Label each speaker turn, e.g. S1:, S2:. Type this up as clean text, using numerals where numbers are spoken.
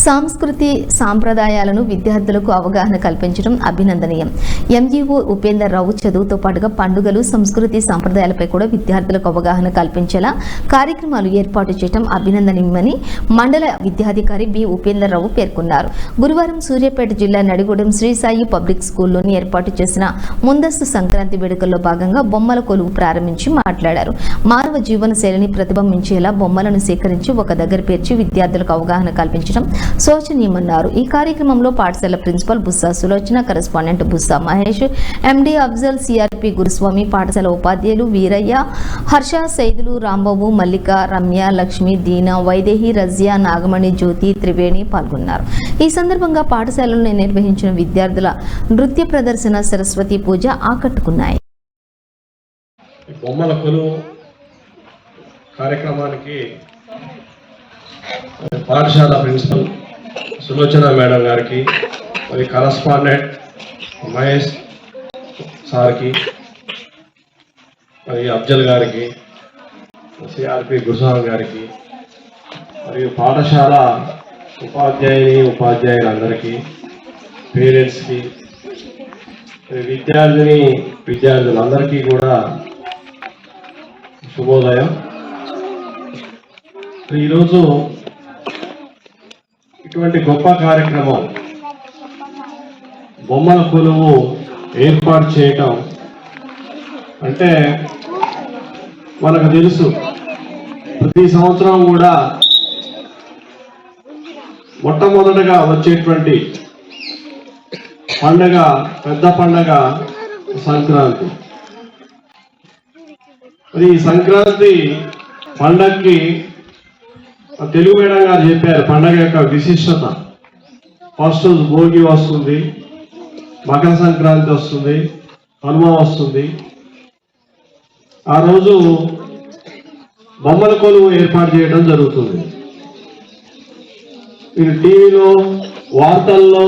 S1: సంస్కృతి సాంప్రదాయాలను విద్యార్థులకు అవగాహన కల్పించడం అభినందనీయం. ఎంఈఓ ఉపేందర్ రావు చదువుతో పాటుగా పండుగలు, సంస్కృతి సాంప్రదాయాలపై కూడా విద్యార్థులకు అవగాహన కల్పించేలా కార్యక్రమాలు ఏర్పాటు చేయడం అభినందనీయమని మండల విద్యాధికారి బి ఉపేందర్ రావు పేర్కొన్నారు. గురువారం సూర్యాపేట జిల్లా నడిగూడెం శ్రీ సాయి పబ్లిక్ స్కూల్లోని ఏర్పాటు చేసిన ముందస్తు సంక్రాంతి వేడుకల్లో భాగంగా బొమ్మల కొలువు ప్రారంభించి మాట్లాడారు. మానవ జీవన శైలిని ప్రతిబింబించేలా బొమ్మలను సేకరించి ఒక దగ్గర పేర్చి విద్యార్థులకు అవగాహన కల్పించడం శోచనీయమన్నారు. ఈ కార్యక్రమంలో పాఠశాల ప్రిన్సిపల్ బుస్సా సులోచన, కరెస్పాండెంట్ బుస్సా మహేష్, ఎండి అఫ్జల్, సిఆర్పి గురుస్వామి, పాఠశాల ఉపాధ్యాయులు వీరయ్య, హర్ష, సైదులు, రాంబాబు, మల్లిక, రమ్య, లక్ష్మి, దీనా, వైదేహి, రజియా, నాగమణి, జ్యోతి, త్రివేణి పాల్గొన్నారు. ఈ సందర్భంగా పాఠశాలలో నిర్వహించిన విద్యార్థుల నృత్య ప్రదర్శన, సరస్వతి పూజ ఆకట్టుకున్నాయి.
S2: బొమ్మల కొలువు కార్యక్రమానికి పాఠశాల ప్రిన్సిపల్ సులోచన మేడం గారికి, మరి కరస్పాండెంట్ మహేష్ సార్కి, మరి అఫ్జల్ గారికి, సిఆర్పి గురుస్వామి గారికి, మరియు పాఠశాల ఉపాధ్యాయులందరికీ, పేరెంట్స్కి, విద్యార్థులందరికీ కూడా శుభోదయం. ఈరోజు ఇటువంటి గొప్ప కార్యక్రమం బొమ్మల కొలువు ఏర్పాటు చేయటం అంటే మనకు తెలుసు, ప్రతి సంవత్సరం కూడా మొట్టమొదటగా వచ్చేటువంటి పండగ, పెద్ద పండగ సంక్రాంతి. మరి ఈ సంక్రాంతి పండగకి తెలుగు మేడం గారు చెప్పారు పండగ యొక్క విశిష్టత. ఫస్ట్ రోజు భోగి వస్తుంది, మకర సంక్రాంతి వస్తుంది, కనుమ వస్తుంది. ఆ రోజు బొమ్మల కొలువు ఏర్పాటు చేయడం జరుగుతుంది. ఇది టీవీలో, వార్తల్లో